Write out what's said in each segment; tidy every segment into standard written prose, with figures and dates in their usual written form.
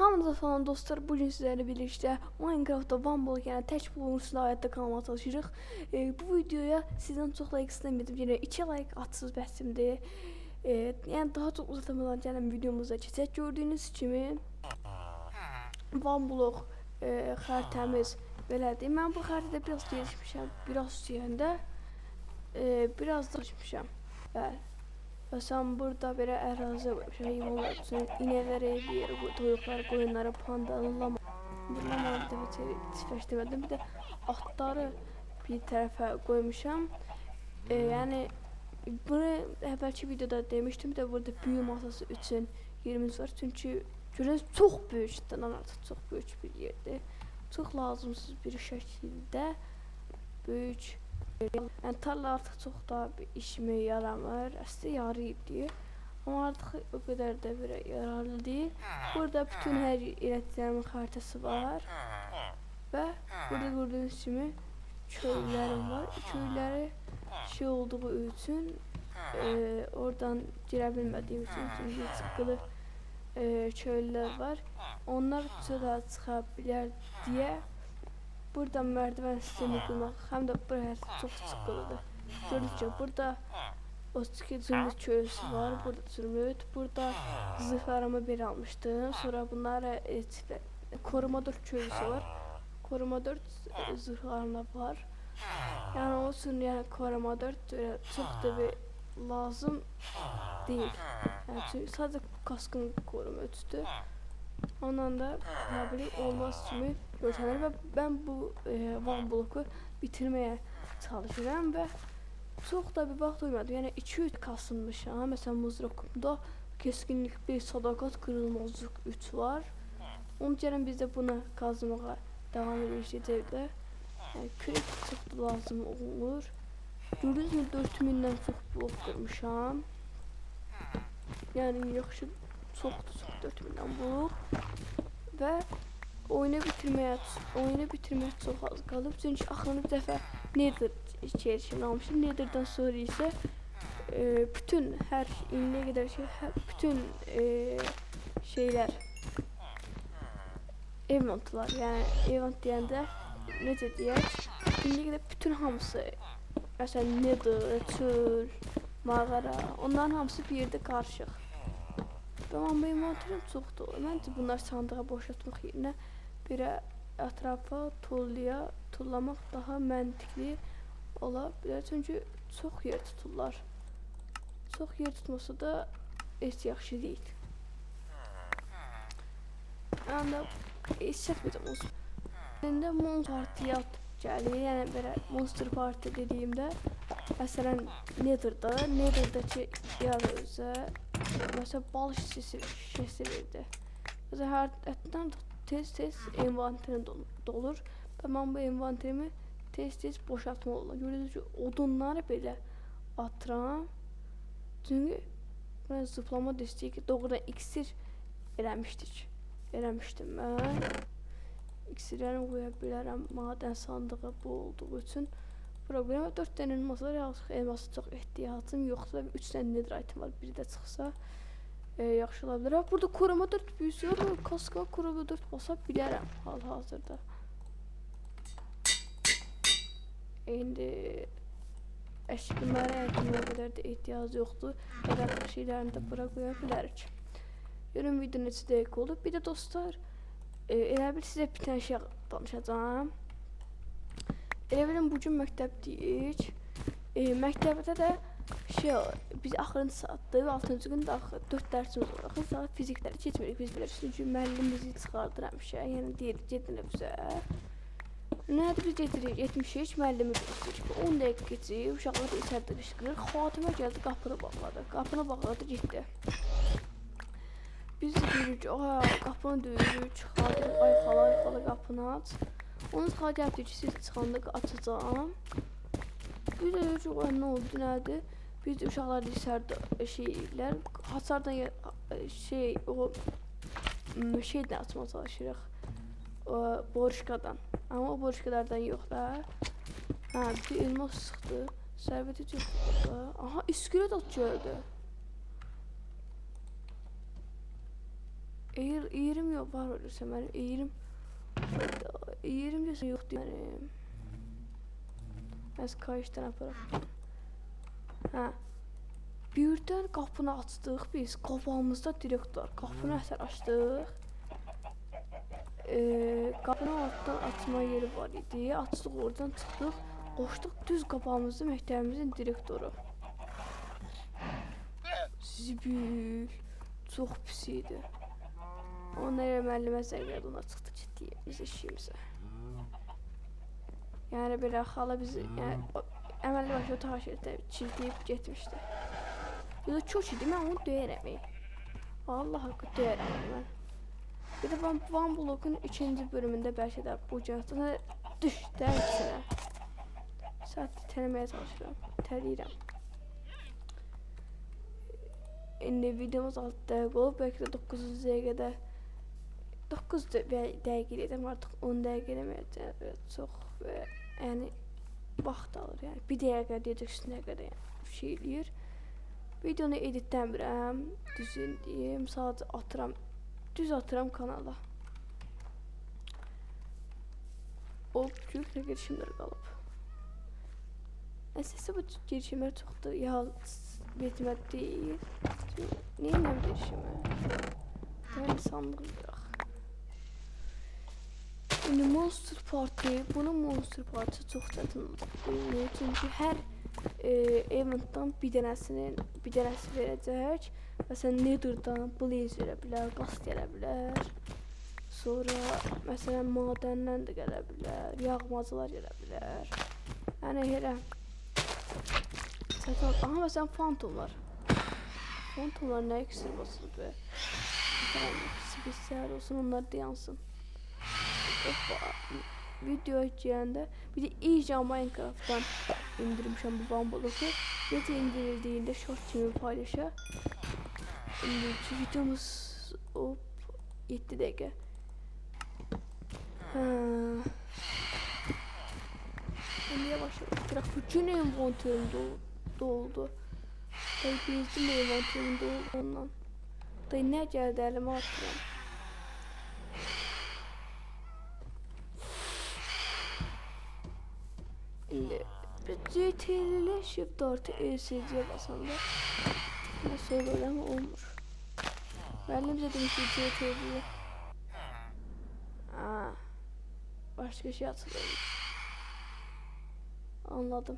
Hamınıza salam dostlar, bugün sizlerle birlikte Minecraft'da One Block yani tək bulunusunda hayatta kalmaya çalışırıq. Bu videoya sizdən çox like istəmədim, yine 2 like atsız bəsimdir. Yəni daha çox uzatmadan gələn videomuza keçək. Gördüyünüz kimi One Block xəritəmiz belədir. Mən bu xəritədə biraz gelişmişəm, biraz deyəndə biraz da gelişmişəm. Bəli. Mesela burada böyle ərazi var, heyvanlar üçün, inələri, toyuqları, qoyunları, pandanı, lama. Lama bir dəfə çiftləşdirmədim, bir də atları bir tərəfə qoymuşam. Yəni bunu əvvəlki videoda demişdim də, burada büyü masası üçün yerimiz var. Çünki görürsünüz çox böyük, cidden artıq çox böyük bir yerdir. Çox lazımsız bir şəkildə böyük. Yəni tarla artıq çox da bir işimə yaramır. Əslində yarayıb, amma artıq o qədər də belə yararlı deyil. Burada bütün hər elətlərimin xəritəsi var və burada gördüyünüz kimi köylərim var. Köyləri şey olduğu üçün oradan girə bilmədiyim üçün çünki sıxılı köylülər var. Onlar da çıxa bilər deyə burada merdiven sistemi kurmak hem de buraya çok sıkılıdır. Gördükçe burada o zümrüt köylüsü var. Burada zümrüt. Burada zırhlarımı bir almıştım. Sonra bunlara koruma 4 köylüsü var. Koruma 4 zırhlarında var. Yani o için yani koruma 4 çok da bir lazım değil. Yani çünkü sadece kaskın koruma üstü. Ondan da kabili olmaz kimi görsənir və mən bu One Block'u bitirməyə çalışıram və çox da bir vaxt uymadım. Yəni 2-3 kasınmışam. Məsələn mızraqımda keskinlik 1, sadakat kırılmazlık 3 var. Onun üçün biz də buna kazmağa devam edəcəkdə. Yəni kürək çox da lazım olur. Gördünüz mü 4000'dən çox blok qırmışam. Yəni yaxşı çok 4000'den blok ve oyunu bitirmeye çok az kalıb. Çünkü axırıncı dəfə Nether içerisini almışım. Nether'dan sonra ise bütün her indiyə qədər bütün şeyler eventlar, yani event deyəndə necə deyək, indiyə qədər bütün hamısı məsələn Nether, çöl, mağara, onların hamısı bir yerdə qarışıq. Ama benim envanterim çoxdur. Məncə bunlar sandığa boşaltmaq yerinə bir ətrafa tullamaq daha məntiqli ola bilər. Çünki çox yer tuturlar. Çox yer tutmasa da heç yaxşı deyil. Yəni də heç çəkməyəcəm olsun. İndi Monster Party gəlir. Yəni belə Monster Party dediyimdə məsələn Nether'dakı yer özə mesela bal şişesi verdi. Mesela her tez envanterim dolur. Ben bu envanterimi tez boşaltma olur. Gördüğünüz gibi odunları belə atıram. Çünkü ben zıplama desteği doğrudan iksir eləmişdim mən. İksirlərini qoya bilərəm maden sandığı bu olduğu üçün. Problema 4 tane elmas var. Elması çok ehtiyacım yoksa 3 tane nether item var. Biri de çıksa yaxşı ola bilər. Burada koruma 4 büyüsü var. Kaska koruma 4 basa bilərəm hal-hazırda. İndi əşkinlərə o qədər də ehtiyac yoxdur. Qədər şeylərini də bura qoya bilərik. Görün video neçə dəqiqə olub. Bir də dostlar, elə bil sizə bir tane şey danışacağım. Elə bilin bugün məktəbdəyik. Məktəbdə də biz axırıncı saatdır, 6-cı gündə 4 dərsimiz var. Axırıncı saat fizikləri keçmirik biz belə. Çünki müəllim bizi çıxardır həmişə. Yəni deyir, gedin evizə. Nədir biz gedirik, 70 müəllimi gözləyirik. 10 dəqiqə keçir, uşaqlar içəridə qışqırır. Xatimə gəldi, qapını bağladı, getdi. Biz deyirik, qapını döyürük, ay xala qapını aç. Onu xala gəldi ki, siz çıxanda açacağım. Bir də yox, nə oldu, nədir? Biz uşaqlar içəridə şeylər, hasardan o şeydən açmaya çalışırıq. Boruşkadan. Amma o boruşkalardan yox da. Bir elmas sıxdı. Sərvəti yoxdur da. Aha, iskelet at gördü. Eğrim yok var öyleyse benim eğrim de yoktu yani. Ben kayışdan yaparım. Ha. Birden qapını açdıq biz. Qabağımızda direktor. Qapını əsər açdıq. Qapının altdan açma yeri var idi. Açdıq, oradan çıxdıq. Qoşduq düz qabağımızda məktəbimizin direktoru. Zibil. Çox pis idi. Onlara müəllimə zəng gəldi, ona çıxdı ciddi biz işimizə. Yəni belə xala bizi, yəni əməlli başlı otağa şeritdə çildiyib getmişdi. Bu da çok idi, mən onu döyərəm. Allah haqqı döyərəm mən. Bir də Van Blok'un 2-ci bölümündə bəlkə də ocaqdan düş dərsinə. Saat tələməyə çalışıram, təriyirəm. İndi videomuz 6 dəqiqə olub, bəlkə də 9 dəqiqədə 9 dəqiqə edim, artıq 10 dəqiqə eləməyəcəm. Çox və yəni vaxt alır, yəni 1 dəqiqə deyəcək üstünə qədər yəni şey eləyir. Videonu editləmirəm, düzün deyim, sadəcə atıram, düz atıram kanala. O büyük də girişimlər qalıb. Əsası bu girişimlər çoxdur, ya bitməd deyil. Neyinəm girişimə? Deməli sandıq bıraq. İndi Monster Party, bunun Monster Party çox çətin deyil, çünki hər eventdən bir dənəsi verəcək. Məsələn, Nether'dan Blaze verə bilər, qaz gələ bilər. Sonra, məsələn, madəndən də gələ bilər, yağmacılar gələ bilər. Yəni, elə çətin. Aha, məsələn, Phantomlar. Phantomlar nə iksir basılır be? Spesial olsun, onlar dayansın. Hoppa. Video girəndə bir də iyice Minecraft'dan indirmişəm bu Van Blok'u. Necə indirildiğinde short kimi paylaşa. İndirici videomuz 7 dəqiqə. İndiyə başlayalım. Bütün envanterim doldu. Bezdim de envanterim doldu ondan. Nə gəldi əlimə atıram. CTRL Shift artı ESC'ye basanda nasıl olur ama olmuş. Müəllim bize demişti CTRL. Başka şey hatırladım. Anladım.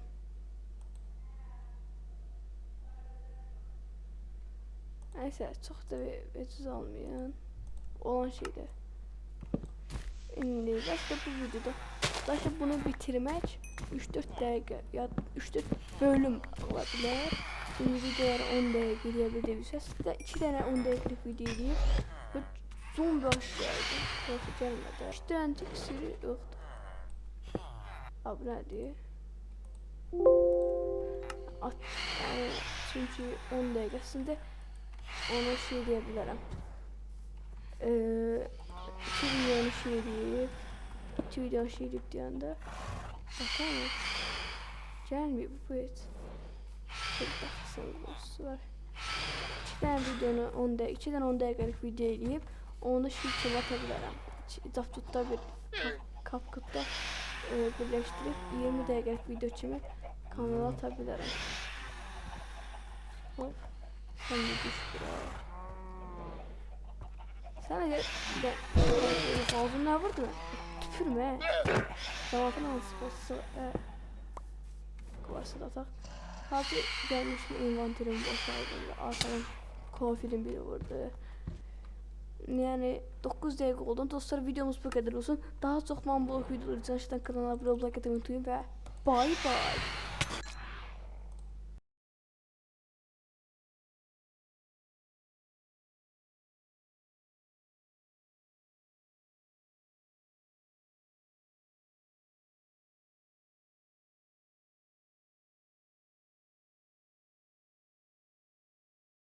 Neyse çok da veciz almayan olan şeyde. İndi başka bu videoda zaten bunu bitirmek 3-4 dəqiqə ya 3-4 bölüm ola bilər. Videoları 10 dəqiqə eləyə bilirsə, sizdə 2 dənə 10 dəqiqəlik video eləyib və zombi aşağıda. Yoxsa gəlmədi. 2 dənə iksiri yoxdur. Abi nədir? Çünki 10 dəqiqəsində ona şey deyə bilərəm. 2 videonu şey eləyib. 2 video şey eləyib deyəndə bakalım. Gelmiyor bu et. Bir baksanız var. 2 tane videonu 10 dəqiqə, 2 dənə 10 dəqiqəlik video eləyib, onu şirkətə atabilirim. Zaptutda bir CapCut'da birləşdirib 20 dəqiqəlik video kimi kanala atabilirim. Hop. Sen de düş buraya. Sen de ağzını ne vurdu? Tüpürme. Zavatın ansiposu varsa da atak. Abi gelmişim envanterim boşaldığında arkadan kofilin biri vurdu. Yani 9 dəqiqə oldu. Dostlar videomuz bu kadar olsun. Daha çok Van Blok videoları için aşağıdan kanala abone olmayı unutmayın ve bye bye.